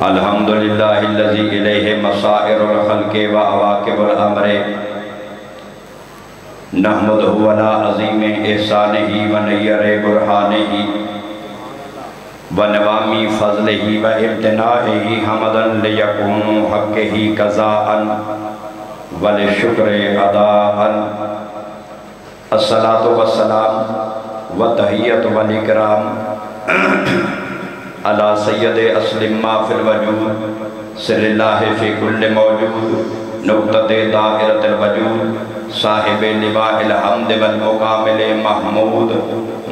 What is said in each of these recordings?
الحمدللہ الذی الیہ مصائر الخلق و عواقب الامر نحمدہ علی عظیم احسانہ و نیر برہانہ و نوامی فضلہ و ابتنائہ حمدا لیکون حقہ قضاء و لشکر اداء الصلاة والسلام و تحیت و الاکرام علی سید اسلم ما فی الوجود سر اللہ فی کل موجود نقطۃ دائرۃ الوجود صاحب لواء الحمد والمقامل محمود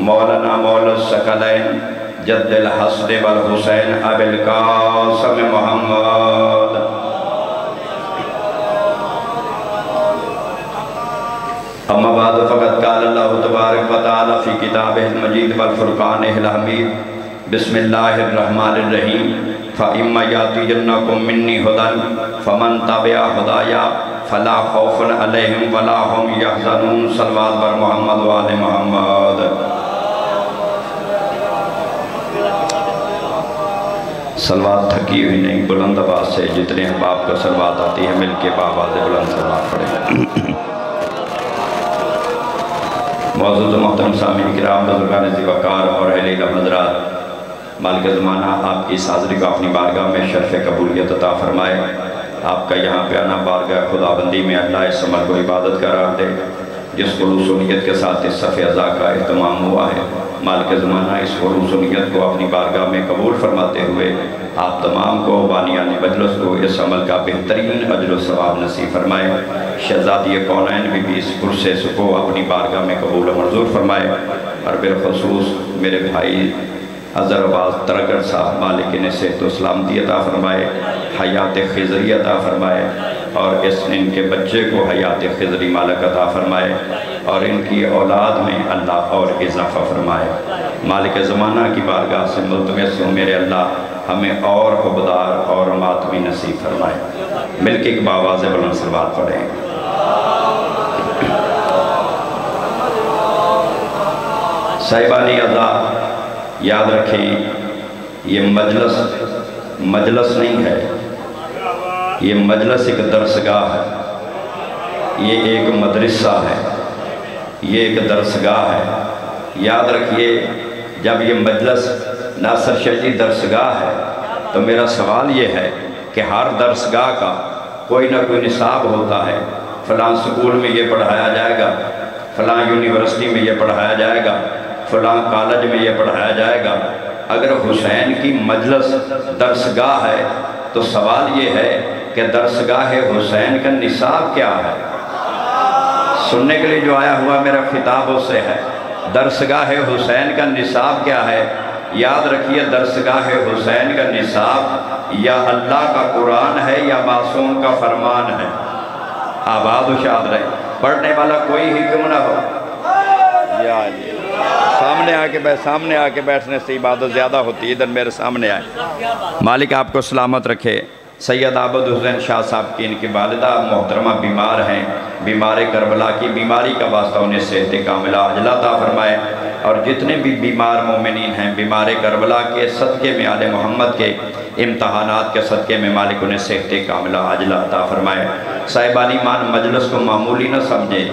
مولانا مولا الثقلین جد الحسن والحسین ابی القاسم محمد اما بعد فقد قال اللہ تبارک و تعالی فی کتابہ المجید والفرقانہ الحمید بسم اللہ الرحمن الرحیم فَإِمَّا يَأْتِيَنَّكُم مِّنِّي هُدًى فَمَن تَبِعَ هُدَايَا فَلَا خَوْفٌ عَلَيْهِمْ وَلَا هُمْ يَحْزَنُونَ صلوات بر محمد وآل محمد صلوات تھکی ہوئی نہیں، بلند آواز سے جتنے احباب کو صلوات آتی ہے مل کے بآواز بلند صلوات پڑھیں۔ معزز و محترم سامعین کرام، بزرگان ذی وقار اور اہل علم حضرات، مالک زمانہ آپ کی اس حاضری کو اپنی بارگاہ میں شرف قبولیت عطا فرمائے۔ آپ کا یہاں پہ آنا بارگاہ خداوندی میں اللہ اس عمل کو عبادت قرار دے جس خلوص و نیت کے ساتھ اس صف اعضاء کا اہتمام ہوا ہے۔ مالک زمانہ اس خلوص و نیت کو اپنی بارگاہ میں قبول فرماتے ہوئے آپ تمام کو بانیان مجلس کو اس عمل کا بہترین اجر و ثواب نصیب فرمائے۔ شہزادی کونین بھی اس پرسے کو اپنی بارگاہ میں قبول و منظور فرمائے، اور بالخصوص میرے بھائی عذر عباس ترگر صاحب مالک نے صحت و سلامتی عطا فرمائے، حیات خضری عطا فرمائے، اور ان کے بچے کو حیات خضری مالک عطا فرمائے، اور ان کی اولاد میں اللہ اور اضافہ فرمائے۔ مالک زمانہ کی بارگاہ سے ملتمس ہوں میرے اللہ ہمیں اور عبدار اور ماتمی نصیب فرمائے۔ مل کے ایک بآواز بلند صلوات پڑھیں۔ صاحبانی اعضاء یاد رکھیں، یہ مجلس نہیں ہے، یہ مجلس ایک درسگاہ ہے، یہ ایک مدرسہ ہے، یہ ایک درسگاہ ہے۔ یاد رکھیے جب یہ مجلس ناصر شاہ جی درسگاہ ہے تو میرا سوال یہ ہے کہ ہر درسگاہ کا کوئی نہ کوئی نصاب ہوتا ہے، فلاں سکول میں یہ پڑھایا جائے گا، فلاں یونیورسٹی میں یہ پڑھایا جائے گا، فلاں کالج میں یہ پڑھایا جائے گا۔ اگر حسین کی مجلس درسگاہ ہے تو سوال یہ ہے کہ درسگاہ حسین کا نصاب کیا ہے؟ سننے کے لیے جو آیا ہوا میرا خطاب اس سے ہے، درسگاہ حسین کا نصاب کیا ہے؟ یاد رکھیے درسگاہ حسین کا نصاب یا اللہ کا قرآن ہے یا معصوم کا فرمان ہے۔ آباد و شاد رہے، پڑھنے والا کوئی حکم نہ ہو۔ یا علی سامنے آ کے بیٹھنے سے عبادت زیادہ ہوتی ہے، ادھر میرے سامنے آئے۔ مالک آپ کو سلامت رکھے۔ سید عابد حسین شاہ صاحب کی ان کی والدہ محترمہ بیمار ہیں، بیمار کربلا کی بیماری کا واسطہ انہیں صحت کاملہ عاجلہ عطا فرمائے، اور جتنے بھی بیمار مومنین ہیں بیمار کربلا کے صدقے میں آل محمد کے امتحانات کے صدقے میں مالک انہیں صحت کاملہ عاجلہ عطا فرمائے۔ صاحبان ایمان مجلس کو معمولی نہ سمجھیں،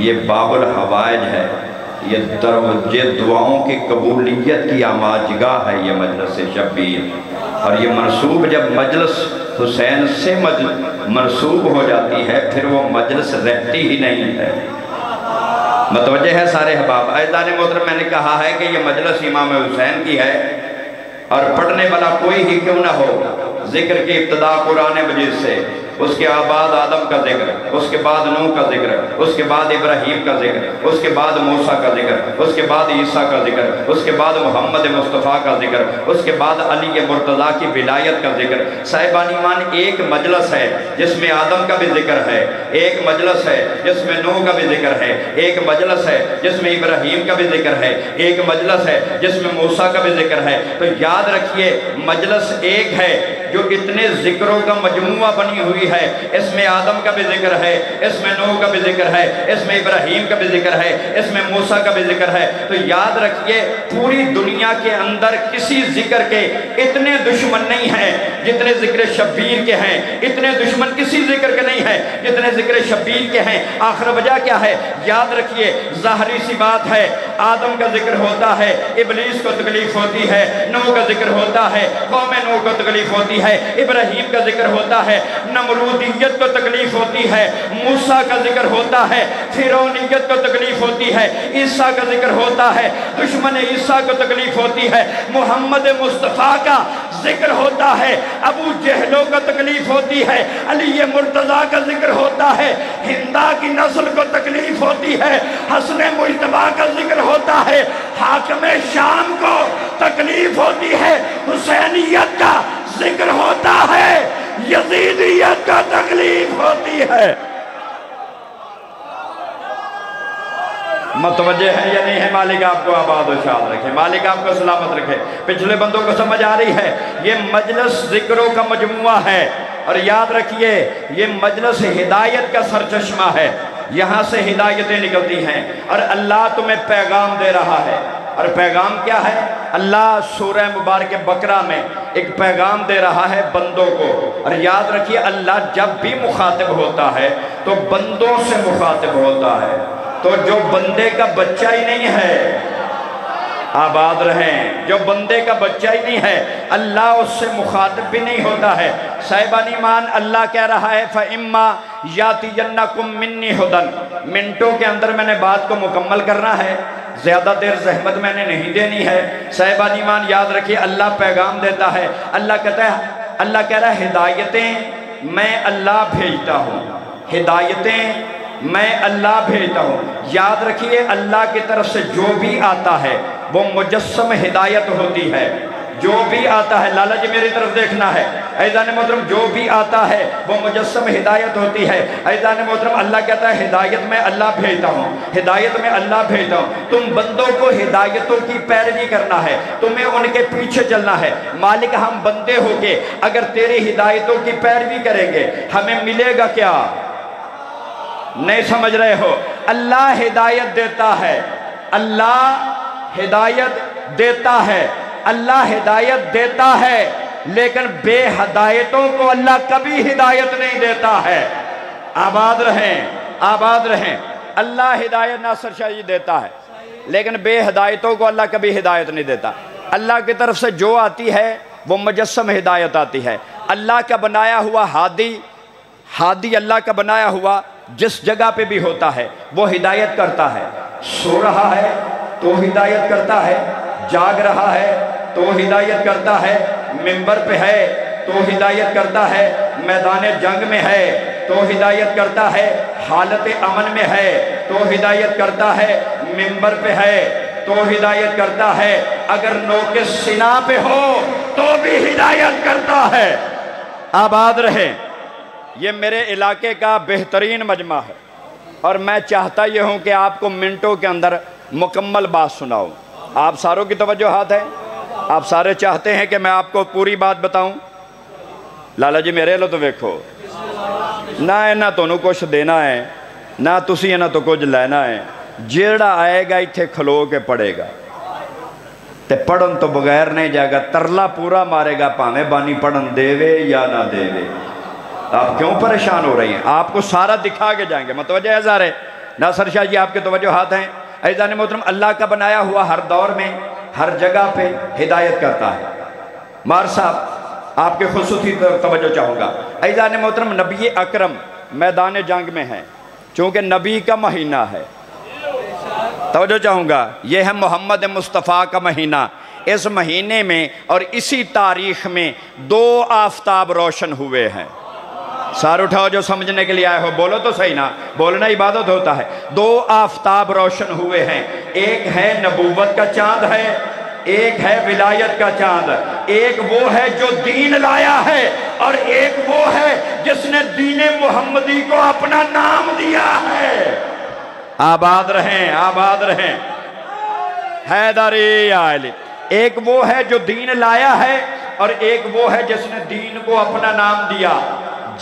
یہ باب الحوائج ہے، یہ دروازے دعاؤں کی قبولیت کی آماجگاہ ہے یہ مجلس شبیر، اور یہ منصوب جب مجلس حسین سے منصوب ہو جاتی ہے پھر وہ مجلس رہتی ہی نہیں ہے۔ متوجہ ہے سارے احباب؟ عزیزان محترم میں نے کہا ہے کہ یہ مجلس امام حسین کی ہے، اور پڑھنے والا کوئی ہی کیوں نہ ہو، ذکر کی ابتدا قرآن مجید سے، اس کے بعد آدم کا ذکر، اس کے بعد نوح کا ذکر، اس کے بعد ابراہیم کا ذکر، اس کے بعد موسیٰ کا ذکر، اس کے بعد عیسیٰ کا ذکر، اس کے بعد محمد مصطفیٰ کا ذکر، اس کے بعد علی مرتضیٰ کی ولایت کا ذکر۔ صاحبان ایمان ایک مجلس ہے جس میں آدم کا بھی ذکر ہے، ایک مجلس ہے جس میں نوح کا بھی ذکر ہے، ایک مجلس ہے جس میں ابراہیم کا بھی ذکر ہے، ایک مجلس ہے جس میں موسیٰ کا بھی ذکر ہے۔ تو یاد رکھیے مجلس ایک ہے جو اتنے ذکروں کا مجموعہ بنی ہوئی ہوتی ہے، اس میں آدم کا بھی ذکر ہے، اس میں نوح کا بھی ذکر ہے، اس میں ابراہیم کا بھی ذکر ہے، اس میں موسیٰ کا بھی ذکر ہے۔ تو یاد رکھیے پوری دنیا کے اندر کسی ذکر کے اتنے دشمن نہیں ہیں جتنے ذکر شبیر کے ہیں، اتنے دشمن کسی ذکر کے نہیں ہیں جتنے ذکر شبیر کے ہیں۔ آخر وجہ کیا ہے؟ یاد رکھیے ظاہری سی بات ہے، آدم کا ذکر ہوتا ہے، ابلیس کو تکلیف ہوتی ہے، نوح کا ذکر ہوتا ہے، قوم نوح کو تکلیف ہوتی ہے، ابراہیم کا ذکر ہوتا ہے، نمرودیت کو تکلیف ہوتی ہے، موسیٰ کا ذکر ہوتا ہے، فرعونیت کو تکلیف ہوتی ہے، عیسیٰ کا ذکر ہوتا ہے، دشمن عیسیٰ کو تکلیف ہوتی ہے، محمد مصطفیٰ کا ذکر ہوتا ہے، ابو جہلوں کو تکلیف ہوتی ہے، علی مرتضیٰ کا ذکر ہوتا ہے، ہندہ کی نسل کو تکلیف ہوتی ہے، حسن مجتبیٰ کا ذکر ہوتا ہے، حاکم شام کو تکلیف ہوتی ہے، حسینیت کا ذکر ہوتا ہے، یزیدیت کا تکلیف ہوتی ہے۔ متوجہ ہے یا نہیں ہے؟ مالک آپ کو آباد و شاد رکھے، مالک آپ کو سلامت رکھے۔ پچھلے بندوں کو سمجھ آ رہی ہے؟ یہ مجلس ذکروں کا مجموعہ ہے، اور یاد رکھیے یہ مجلس ہدایت کا سرچشمہ ہے، یہاں سے ہدایتیں نکلتی ہیں، اور اللہ تمہیں پیغام دے رہا ہے۔ اور پیغام کیا ہے؟ اللہ سورہ مبارک بقرہ میں ایک پیغام دے رہا ہے بندوں کو، اور یاد رکھیے اللہ جب بھی مخاطب ہوتا ہے تو بندوں سے مخاطب ہوتا ہے، تو جو بندے کا بچہ ہی نہیں ہے، آباد رہیں، جو بندے کا بچہ ہی نہیں ہے اللہ اس سے مخاطب بھی نہیں ہوتا ہے۔ صاحبان ایمان اللہ کہہ رہا ہے فَإِمَّا يَأْتِيَنَّكُم مِّنِّي هُدًى، منٹوں کے اندر میں نے بات کو مکمل کرنا ہے، زیادہ دیر زحمت میں نے نہیں دینی ہے۔ صاحبان ایمان یاد رکھیے اللہ پیغام دیتا ہے، اللہ کہتا ہے، اللہ کہہ رہا ہے ہدایتیں میں اللہ بھیجتا ہوں، ہدایتیں میں اللہ بھیجتا ہوں۔ یاد رکھیے اللہ کی طرف سے جو بھی آتا ہے وہ مجسم ہدایت ہوتی ہے، جو بھی آتا ہے، لالا جی میری طرف دیکھنا ہے، عزیزان محترم، جو بھی آتا ہے وہ مجسم ہدایت ہوتی ہے۔ عزیزان محترم اللہ کہتا ہے ہدایت میں اللہ بھیجتا ہوں، ہدایت میں اللہ بھیجتا ہوں۔ تم بندوں کو ہدایتوں کی پیروی کرنا ہے، تمہیں ان کے پیچھے چلنا ہے۔ مالک ہم بندے ہو کے اگر تیری ہدایتوں کی پیروی کریں گے ہمیں ملے گا کیا؟ نہیں سمجھ رہے ہو؟ اللہ ہدایت دیتا ہے، اللہ ہدایت دیتا ہے، اللہ ہدایت دیتا ہے، لیکن بے ہدایتوں کو اللہ کبھی ہدایت نہیں دیتا ہے۔ آباد رہیں، آباد رہیں۔ اللہ ہدایت ناصر شاہ جی دیتا ہے، لیکن بے ہدایتوں کو اللہ کبھی ہدایت نہیں دیتا۔ اللہ کی طرف سے جو آتی ہے وہ مجسم ہدایت آتی ہے۔ اللہ کا بنایا ہوا ہادی اللہ کا بنایا ہوا جس جگہ پہ بھی ہوتا ہے وہ ہدایت کرتا ہے۔ سو رہا ہے تو ہدایت کرتا ہے، جاگ رہا ہے تو ہدایت کرتا ہے، منبر پہ ہے تو ہدایت کرتا ہے، میدان جنگ میں ہے تو ہدایت کرتا ہے، حالت امن میں ہے تو ہدایت کرتا ہے، منبر پہ ہے تو ہدایت کرتا ہے، اگر نوک سنا پہ ہو تو بھی ہدایت کرتا ہے۔ آباد رہے۔ یہ میرے علاقے کا بہترین مجمع ہے، اور میں چاہتا یہ ہوں کہ آپ کو منٹوں کے اندر مکمل بات سناؤں۔ آپ ساروں کی توجہات ہے؟ آپ سارے چاہتے ہیں کہ میں آپ کو پوری بات بتاؤں؟ لالا جی میرے لو تو ویکھو، نہ تو کچھ دینا ہے، نہ تسی نہ تو کچھ لینا ہے، جیڑا آئے گا اتھے کھلو کے پڑھے گا، تے پڑھن تو بغیر نہیں جائے گا، ترلا پورا مارے گا پاویں بانی پڑھن دے یا نہ دے۔ آپ کیوں پریشان ہو رہی ہیں؟ آپ کو سارا دکھا کے جائیں گے۔ متوجہ ہے ظاہر ہے؟ ناصر شاہ جی آپ کے توجہات ہیں؟ عزیزان محترم اللہ کا بنایا ہوا ہر دور میں ہر جگہ پہ ہدایت کرتا ہے۔ مار صاحب آپ کے خصوصی توجہ چاہوں گا۔ عزیزان محترم نبی اکرم میدان جنگ میں ہیں، چونکہ نبی کا مہینہ ہے، توجہ چاہوں گا، یہ ہے محمد مصطفیٰ کا مہینہ۔ اس مہینے میں اور اسی تاریخ میں 2 آفتاب روشن ہوئے ہیں۔ سار اٹھاؤ جو سمجھنے کے لیے آئے ہو، بولو تو صحیح نا، بولنا عبادت ہوتا ہے۔ 2 آفتاب روشن ہوئے ہیں، ایک ہے نبوت کا چاند ہے، ایک ہے ولایت کا چاند، ایک وہ ہے جو دین لایا ہے، اور ایک وہ ہے جس نے دین محمدی کو اپنا نام دیا ہے۔ آباد رہیں، آباد رہیں۔ حیدری آئلی، ایک وہ ہے جو دین لایا ہے، اور ایک وہ ہے جس نے دین کو اپنا نام دیا۔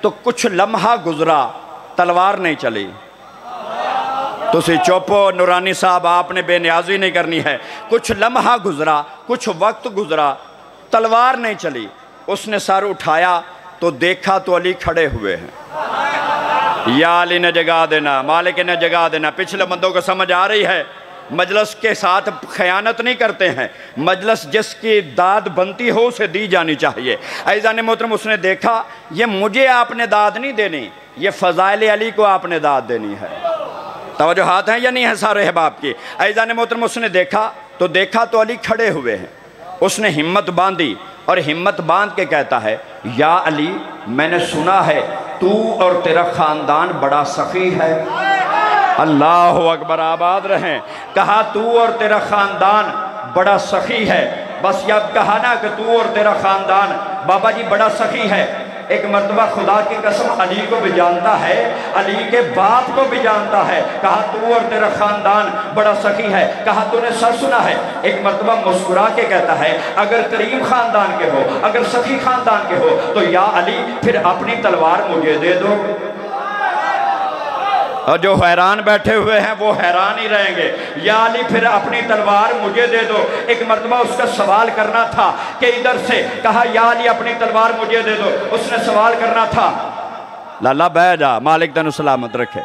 تو کچھ لمحہ گزرا تلوار نہیں چلی. تسی چوپو نورانی صاحب آپ نے بے نیازی نہیں کرنی ہے. کچھ لمحہ گزرا, کچھ وقت گزرا, تلوار نہیں چلی. اس نے سر اٹھایا تو دیکھا تو علی کھڑے ہوئے ہیں. یا علی نے جگا دینا, مالک نے جگا دینا. پچھلے بندوں کو سمجھ آ رہی ہے؟ مجلس کے ساتھ خیانت نہیں کرتے ہیں. مجلس جس کی داد بنتی ہو اسے دی جانی چاہیے. عزیزان محترم, اس نے دیکھا یہ مجھے آپ نے داد نہیں دینی, یہ فضائل علی کو آپ نے داد دینی ہے. توجہات ہیں یا نہیں ہیں سارے احباب کی؟ عزیزان محترم, اس نے دیکھا تو علی کھڑے ہوئے ہیں. اس نے ہمت باندھی اور ہمت باندھ کے کہتا ہے, یا علی میں نے سنا ہے تو اور تیرا خاندان بڑا سخی ہے. اللہ اکبر, آباد رہیں. کہا تو اور تیرا خاندان بڑا سخی ہے. بس یہ اب کہا نا کہ تو اور تیرا خاندان بابا جی بڑا سخی ہے. ایک مرتبہ خدا کی قسم علی کو بھی جانتا ہے, علی کے باپ کو بھی جانتا ہے. کہا تو اور تیرا خاندان بڑا سخی ہے. کہا تو نے سچ سنا ہے. ایک مرتبہ مسکرا کے کہتا ہے, اگر کریم خاندان کے ہو, اگر سخی خاندان کے ہو تو یا علی پھر اپنی تلوار مجھے دے دو. اور جو حیران بیٹھے ہوئے ہیں وہ حیران ہی رہیں گے. یا علی پھر اپنی تلوار مجھے دے دو. ایک مرتبہ اس کا سوال کرنا تھا کہ ادھر سے, کہا یا علی اپنی تلوار مجھے دے دو. اس نے سوال کرنا تھا, لالا بہ جا, مالک تینو سلامت رکھے.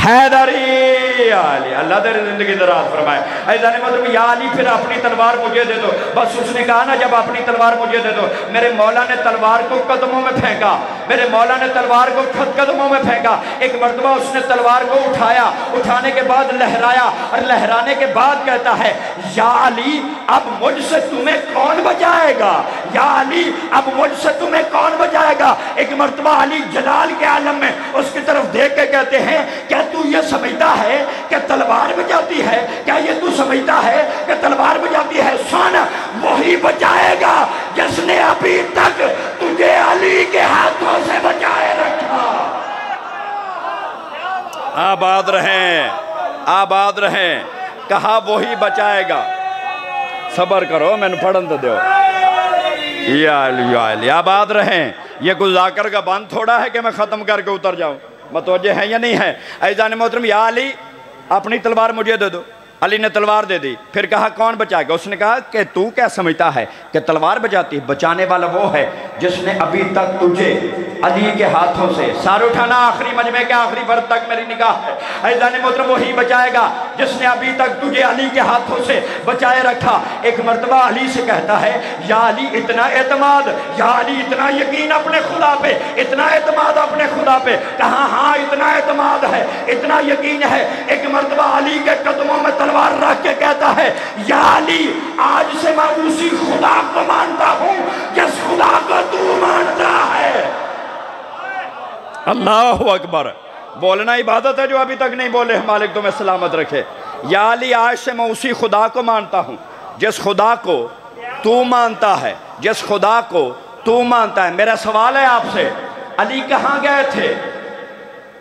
حیدری علی, اللہ تیری زندگی دراز فرمائے. عزیزان محترم, یا علی پھر اپنی تلوار مجھے دے دو. بس اس نے کہا نا جب اپنی تلوار مجھے دے دو. میرے مولا نے تلوار کو قدموں میں پھینکا, میرے مولا نے تلوار کو قدموں میں پھینکا. ایک مرتبہ اس نے تلوار کو اٹھایا, اٹھانے کے بعد لہرایا, اور لہرانے کے بعد کہتا ہے, یا علی اب مجھ سے تمہیں کون بچائے گا. یا علی اب مجھ سے تمہیں کون بچائے گا. ایک مرتبہ علی جلال کے عالم میں اس کی طرف دیکھ کے کہتے ہیں, کیا تو یہ سمجھتا ہے کہ تلوار بجاتی ہے؟ کیا یہ تو سمجھتا ہے کہ تلوار بجاتی ہے؟ سن, وہی بچائے گا جس نے ابھی تک تجھے علی کے ہاتھوں سے بچائے رکھا. آباد رہیں, آباد رہیں. کہا وہی بچائے گا. صبر کرو, میں نے پڑھن تو دیو. یا علی, آباد رہیں. یہ گزاکر کا بند تھوڑا ہے کہ میں ختم کر کے اتر جاؤں. متوجہ ہیں یا نہیں ہے؟ عزیزان محترم, یا علی اپنی تلوار مجھے دے دو. علی نے تلوار دے دی. پھر کہا کون بچائے گا؟ اس نے کہا کہ تو کیا سمجھتا ہے کہ تلوار بچاتی ہے؟ بچانے والا وہ ہے جس نے ابھی تک تجھے علی کے ہاتھوں سے, سار اٹھانا, آخری مجمع کے آخری فرد تک میری نگاہ ہے. عزیزان محترم, وہی بچائے گا جس نے ابھی تک تجھے علی کے ہاتھوں سے بچائے رکھا. ایک مرتبہ علی سے کہتا ہے, یا علی اتنا اعتماد, یا علی اتنا یقین اپنے خدا پہ, اتنا اعتماد اپنے خدا پہ. کہا ہاں اتنا اعتماد ہے, اتنا یقین ہے. ایک مرتبہ علی کے قدموں میں تلوار رکھ کے کہتا ہے, یا علی آج سے میں اسی خدا کو مانتا ہوں جس خدا کو تو مانتا ہے. اللہ اکبر. بولنا عبادت ہے, جو ابھی تک نہیں بولے مالک تمہیں سلامت رکھے. یا علی آج سے میں اسی خدا کو مانتا ہوں جس خدا کو تو مانتا ہے, جس خدا کو تو مانتا ہے. میرا سوال ہے آپ سے, علی کہاں گئے تھے؟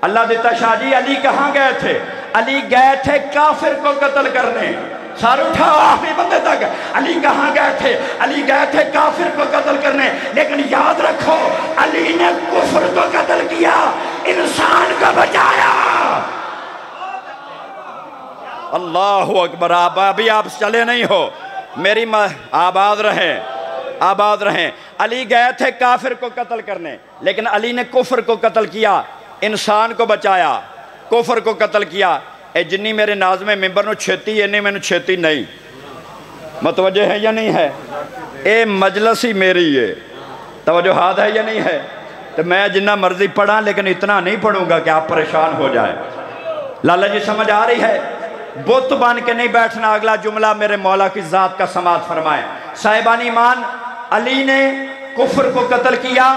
اللہ دیتا شاہ جی, علی کہاں گئے تھے؟ علی گئے تھے کافر کو قتل کرنے. سار اٹھاؤ آخری بندے تک. علی کہاں گئے تھے؟ علی گئے تھے کافر کو قتل کرنے. لیکن یاد رکھو, علی نے کفر کو قتل کیا, انسان کو بچایا. اللہ اکبر. ابھی آپ چلے نہیں ہو, میری آباد رہیں, آباد رہیں. علی گئے تھے کافر کو قتل کرنے, لیکن علی نے کفر کو قتل کیا, انسان کو بچایا. کفر کو قتل کیا. اے جنی میرے نازمے ممبر نو چھتی ہے, نہیں میں نو چھتی نہیں. متوجہ ہے یا نہیں ہے؟ اے مجلس ہی میری ہے. توجہات ہے یا نہیں ہے؟ تو میں جنہ مرضی پڑھا, لیکن اتنا نہیں پڑھوں گا کہ آپ پریشان ہو جائیں. لالا جی سمجھ آ رہی ہے؟ بت بن کے نہیں بیٹھنا. اگلا جملہ میرے مولا کی ذات کا سماعت فرمائیں. صاحبان ایمان, علی نے کفر کو قتل کیا.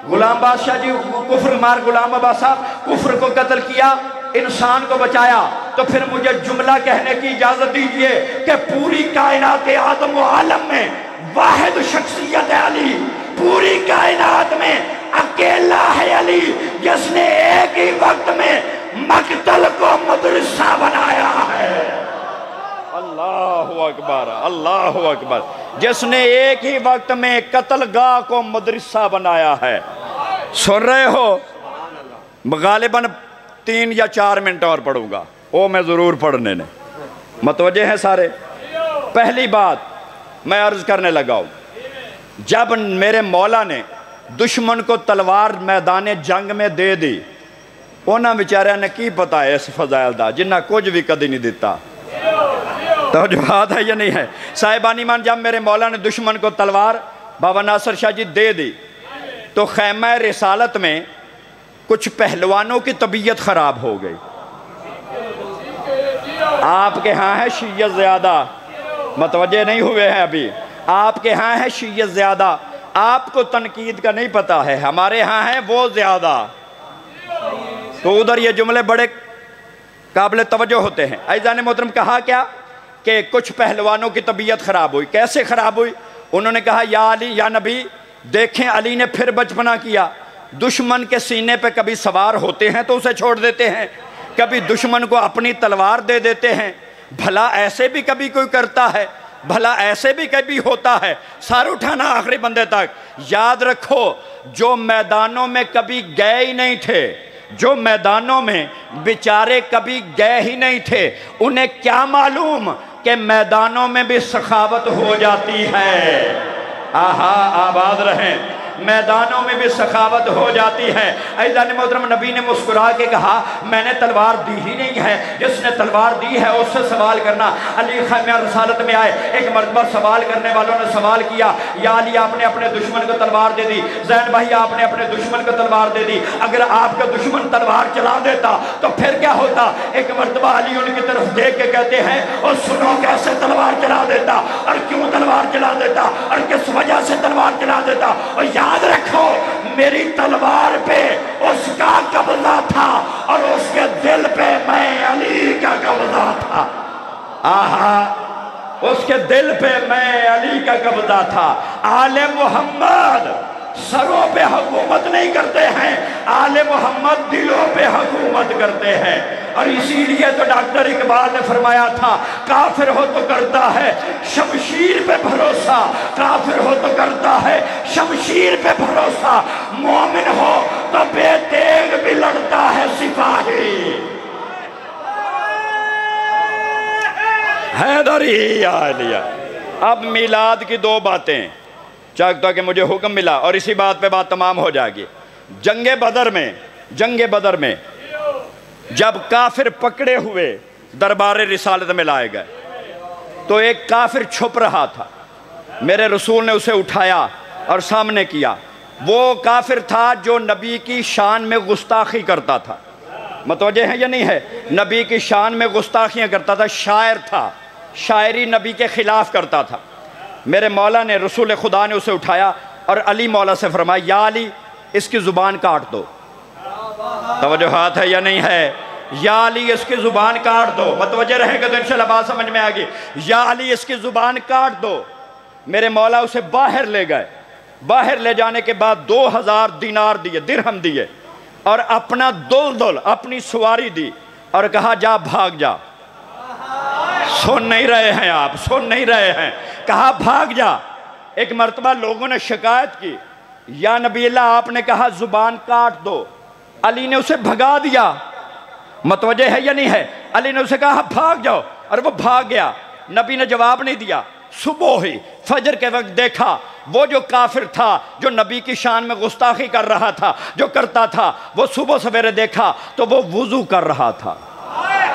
غلام بادشاہ جی, کفر مار غلام عباس صاحب, کفر کو قتل کیا, انسان کو بچایا. تو پھر مجھے جملہ کہنے کی اجازت دیجئے کہ پوری کائنات آدم و عالم میں واحد شخصیت ہے علی. پوری کائنات میں اکیلا ہے علی جس نے ایک ہی وقت میں مقتل کو مدرسہ بنایا ہے. اللہ اکبر اللہ اکبر، جس نے ایک ہی وقت میں قتل گاہ کو مدرسہ بنایا ہے. سن رہے ہو؟ غالباً 3 یا 4 منٹ اور پڑھوں گا، وہ میں ضرور پڑھنے نے. متوجہ ہیں سارے؟ پہلی بات میں عرض کرنے لگا ہوں، جب میرے مولا نے دشمن کو تلوار میدان جنگ میں دے دی، انہاں بیچارے نے کی پتا ہے اس فضائل دا جنہ کچھ بھی کدی نہیں دیتا. تو جو بات ہے یا نہیں ہے؟ صاحبان ایمان، جب میرے مولا نے دشمن کو تلوار بابا ناصر شاہ جی دے دی تو خیمہ رسالت میں کچھ پہلوانوں کی طبیعت خراب ہو گئی. آپ کے ہاں ہے شیعت زیادہ، متوجہ نہیں ہوئے ہیں ابھی؟ آپ کے ہاں ہے شیعت زیادہ، آپ کو تنقید کا نہیں پتا ہے، ہمارے ہاں ہے وہ زیادہ. تو ادھر یہ جملے بڑے قابل توجہ ہوتے ہیں. عزیزان محترم، کہا کیا کہ کچھ پہلوانوں کی طبیعت خراب ہوئی. کیسے خراب ہوئی؟ انہوں نے کہا یا علی، یا نبی دیکھیں علی نے پھر بچپنا کیا. دشمن کے سینے پہ کبھی سوار ہوتے ہیں تو اسے چھوڑ دیتے ہیں، کبھی دشمن کو اپنی تلوار دے دیتے ہیں. بھلا ایسے بھی کبھی کوئی کرتا ہے؟ بھلا ایسے بھی کبھی ہوتا ہے؟ سر اٹھانا آخری بندے تک. یاد رکھو، جو میدانوں میں کبھی گئے ہی نہیں تھے، جو میدانوں میں بیچارے کبھی گئے ہی نہیں تھے، انہیں کیا معلوم کہ میدانوں میں بھی سخاوت ہو جاتی ہے. آہا آباد رہیں، میدانوں میں بھی سخاوت ہو جاتی ہے. عزیزان محترم، نبی نے مسکرا کے کہا میں نے تلوار دی ہی نہیں ہے، جس نے تلوار دی ہے اس سے سوال کرنا. علی خیمہ رسالت میں آئے، ایک مرتبہ سوال کرنے والوں نے سوال کیا، یا علی آپ نے اپنے دشمن کو تلوار دے دی، زین بھائی آپ نے اپنے دشمن کو تلوار دے دی، اگر آپ کا دشمن تلوار چلا دیتا تو پھر کیا ہوتا؟ ایک مرتبہ علی ان کی طرف دیکھ کے کہتے ہیں اور سنو کیسے تلوار چلا دیتا، اور کیوں تلوار چلا دیتا، اور کس وجہ سے تلوار چلا دیتا. اور یاد رکھو، میری تلوار پہ اس کا قبضہ تھا اور اس کے دل پہ میں علی کا قبضہ تھا. آہا، اس کے دل پہ میں علی کا قبضہ تھا. آل محمد سروں پہ حکومت نہیں کرتے ہیں، آل محمد دلوں پہ حکومت کرتے ہیں. اور اسی لیے تو ڈاکٹر اقبال نے فرمایا تھا، کافر ہو تو کرتا ہے شمشیر پہ بھروسہ، کافر ہو تو کرتا ہے شمشیر پہ بھروسہ، مومن ہو تو بے تیغ بھی لڑتا ہے سپاہی. حیدری عالیہ. اب میلاد کی 2 باتیں چاہتا کہ مجھے حکم ملا اور اسی بات پہ بات تمام ہو جائے گی. جنگ بدر میں جب کافر پکڑے ہوئے دربار رسالت میں لائے گئے تو ایک کافر چھپ رہا تھا، میرے رسول نے اسے اٹھایا اور سامنے کیا. وہ کافر تھا جو نبی کی شان میں گستاخی کرتا تھا. متوجہ ہے یا نہیں ہے؟ نبی کی شان میں گستاخیاں کرتا تھا، شاعر تھا، شاعری نبی کے خلاف کرتا تھا. میرے مولا نے، رسول خدا نے اسے اٹھایا اور علی مولا سے فرمایا یا علی اس کی زبان کاٹ دو. توجہات ہے یا نہیں ہے؟ یا علی اس کی زبان کاٹ دو. متوجہ رہے گا تو انشاءاللہ بات سمجھ میں آگی. یا علی اس کی زبان کاٹ دو. میرے مولا اسے باہر لے گئے. باہر لے جانے کے بعد 2000 دینار دیے، درہم دیے، اور اپنا دلدل، اپنی سواری دی اور کہا جا بھاگ جا. سن نہیں رہے ہیں آپ، سن نہیں رہے ہیں. کہا بھاگ جا. ایک مرتبہ لوگوں نے شکایت کی، یا نبی اللہ آپ نے کہا زبان کاٹ دو. علی نے اسے بھگا دیا. متوجہ ہے یا نہیں ہے؟ علی نے اسے کہا بھاگ جاؤ اور وہ بھاگ گیا. نبی نے جواب نہیں دیا. صبح ہی فجر کے وقت دیکھا وہ جو کافر تھا، جو نبی کی شان میں گستاخی کر رہا تھا، جو کرتا تھا، وہ صبح سویرے دیکھا تو وہ وضو کر رہا تھا.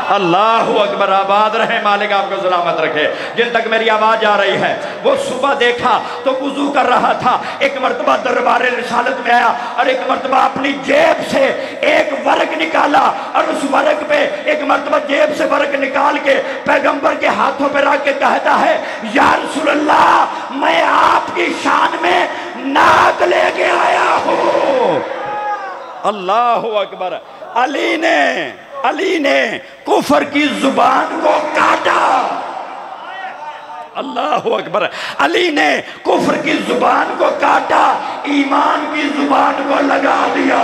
اللہ اکبر. آباد رہے، مالک آپ کو سلامت رکھے جن تک میری آواز آ رہی ہے. وہ صبح دیکھا تو وضو کر رہا تھا. ایک مرتبہ دربار رسالت میں آیا اور ایک مرتبہ اپنی جیب سے ایک ورق نکالا اور اس ورق پہ ایک مرتبہ جیب سے ورق نکال کے پیغمبر کے ہاتھوں پہ رکھ کے کہتا ہے یا رسول اللہ میں آپ کی شان میں نعت لے کے آیا ہوں. اللہ اکبر. علی نے کفر کی زبان کو کاٹا. اللہ اکبر. علی نے کفر کی زبان کو کاٹا، ایمان کی زبان کو لگا دیا.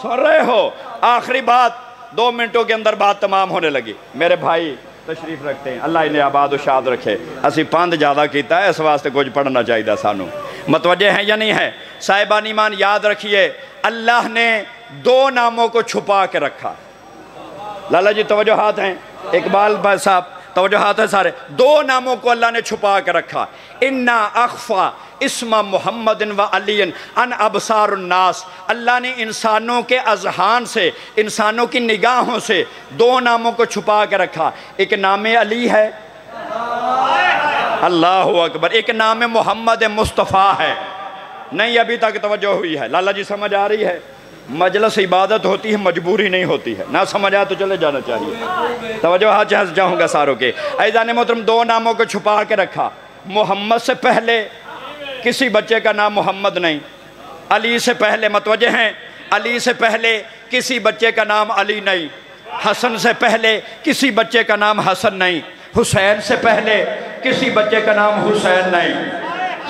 سن رہے ہو؟ آخری بات، 2 منٹوں کے اندر بات تمام ہونے لگی. میرے بھائی تشریف رکھتے ہیں. اللہ انہیں آباد و شاد رکھے. اسی پاند زیادہ کیتا ہے اس واسطے کچھ پڑھنا چاہیے سانو. متوجہ ہیں یا نہیں ہے؟ صاحبان ایمان یاد رکھیے اللہ نے دو ناموں کو چھپا کے رکھا. لالا جی توجہات ہیں، اقبال بھائی صاحب توجہات ہیں سارے. دو ناموں کو اللہ نے چھپا کے رکھا. انا اخفا اسم محمد و علی ان ابصار الناس. اللہ نے انسانوں کے اذہان سے، انسانوں کی نگاہوں سے دو ناموں کو چھپا کے رکھا. ایک نام علی ہے، اللہ اکبر. ایک نام محمد مصطفیٰ ہے. نہیں ابھی تک توجہ ہوئی ہے؟ لالا جی سمجھ آ رہی ہے؟ مجلس عبادت ہوتی ہے، مجبوری نہیں ہوتی ہے. نہ سمجھ آیا تو چلے جانا چاہیے. توجہ ہاتھ جاؤں گا ساروں کے. عزیزان محترم دو ناموں کو چھپا کے رکھا. محمد سے پہلے کسی بچے کا نام محمد نہیں. علی سے پہلے، متوجہ ہیں، علی سے پہلے کسی بچے کا نام علی نہیں. حسن سے پہلے کسی بچے کا نام حسن نہیں. حسین سے پہلے کسی بچے کا نام حسین نہیں.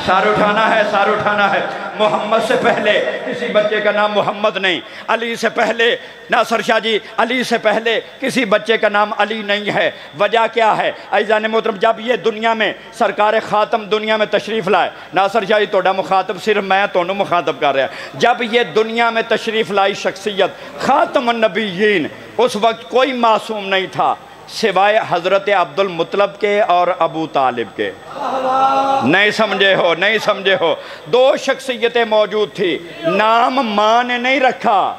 سار اٹھانا ہے، سار اٹھانا ہے. محمد سے پہلے کسی بچے کا نام محمد نہیں. علی سے پہلے، ناصر شاہ جی، علی سے پہلے کسی بچے کا نام علی نہیں ہے. وجہ کیا ہے عزیزان محترم؟ جب یہ دنیا میں سرکار خاتم دنیا میں تشریف لائے، ناصر شاہ جی توڑا مخاطب صرف میں تو انہوں مخاطب کر رہا ہے. جب یہ دنیا میں تشریف لائی شخصیت خاتم النبیین، اس وقت کوئی معصوم نہیں تھا سوائے حضرت عبد المطلب کے اور ابو طالب کے. نہیں سمجھے ہو؟ نہیں سمجھے ہو؟ دو شخصیتیں موجود تھی. نام ماں نے نہیں رکھا.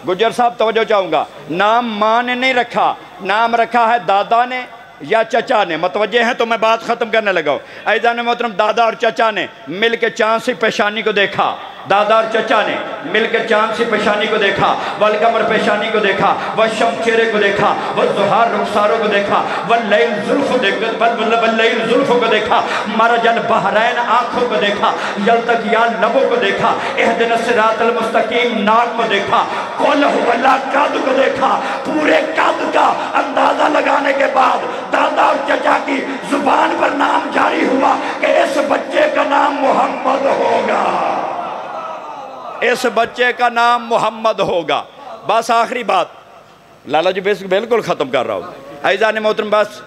گجر صاحب توجہ چاہوں گا. نام ماں نے نہیں رکھا، نام رکھا ہے دادا نے یا چچا نے. متوجہ ہیں تو میں بات ختم کرنے لگا ہوں. عزیزان محترم دادا اور چچا نے مل کے چاند سی پیشانی کو دیکھا. دادا اور چچا نے مل کے چاند سی پیشانی کو دیکھا، والقمر پیشانی کو دیکھا، والشمس چہرے کو دیکھا، والزہار رخساروں کو دیکھا، واللیل زلف کو دیکھا، مرج البحرین آنکھوں کو دیکھا، یلتقیان لبوں کو دیکھا، اہدنا الصراط المستقیم ناک کو دیکھا، قل هو اللہ قد کو دیکھا. پورے قد کا اندازہ لگانے کے بعد دادا اور چچا کی زبان پر نام جاری ہوا کہ اس بچے کا نام محمد ہوگا. اس بچے کا نام محمد ہوگا. بس آخری بات لالا جی بالکل ختم کر رہا ہوں. عزیزان محترم بس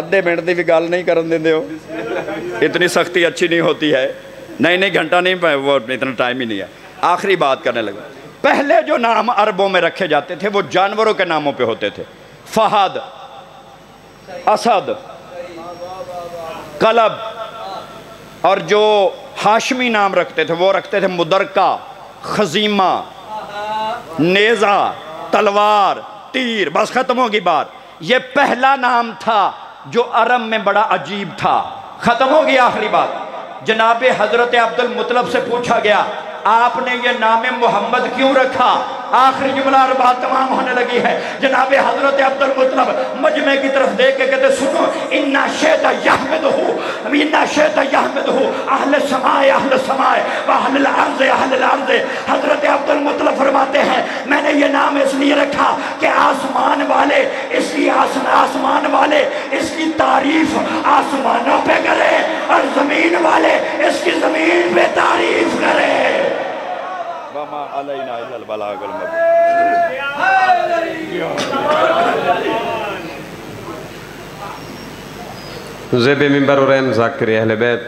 ادھے منٹ دی بھی گل نہیں کرن دیندے ہو. اتنی سختی اچھی نہیں ہوتی ہے. نہیں گھنٹہ نہیں، وہ اتنا ٹائم ہی نہیں ہے. آخری بات کرنے لگا. پہلے جو نام عربوں میں رکھے جاتے تھے وہ جانوروں کے ناموں پہ ہوتے تھے. فہد، اسد، کلب. اور جو ہاشمی نام رکھتے تھے وہ رکھتے تھے مدرکہ، خزیمہ، نیزہ، تلوار، تیر. بس ختم ہوگی بات. یہ پہلا نام تھا جو عرب میں بڑا عجیب تھا. ختم ہوگی آخری بات. جناب حضرت عبد المطلب سے پوچھا گیا آپ نے یہ نام محمد کیوں رکھا؟ آخری جملہ اور بات تمام ہونے لگی ہے. جناب حضرت عبد المطلب مجمع کی طرف دیکھ کے کہتے سنو اِنَّا شَيْطَ يَحْمِدُهُ اِنَّا شَيْطَ يَحْمِدُهُ اہل السماء اہل السماء واہل الارض اہل الارض. حضرت عبد المطلب فرماتے ہیں میں نے یہ نام اس لیے رکھا کہ آسمان والے اس کی آسمان والے اس کی تعریف آسمانوں پہ کرے اور زمین والے اس کی زمین پہ تعریف کرے. وَمَا عَلَيْنَا إِلَّا الْبَلَاغُ الْمُبِينُ. زیب منبر و رحم ذاکر اہل بیت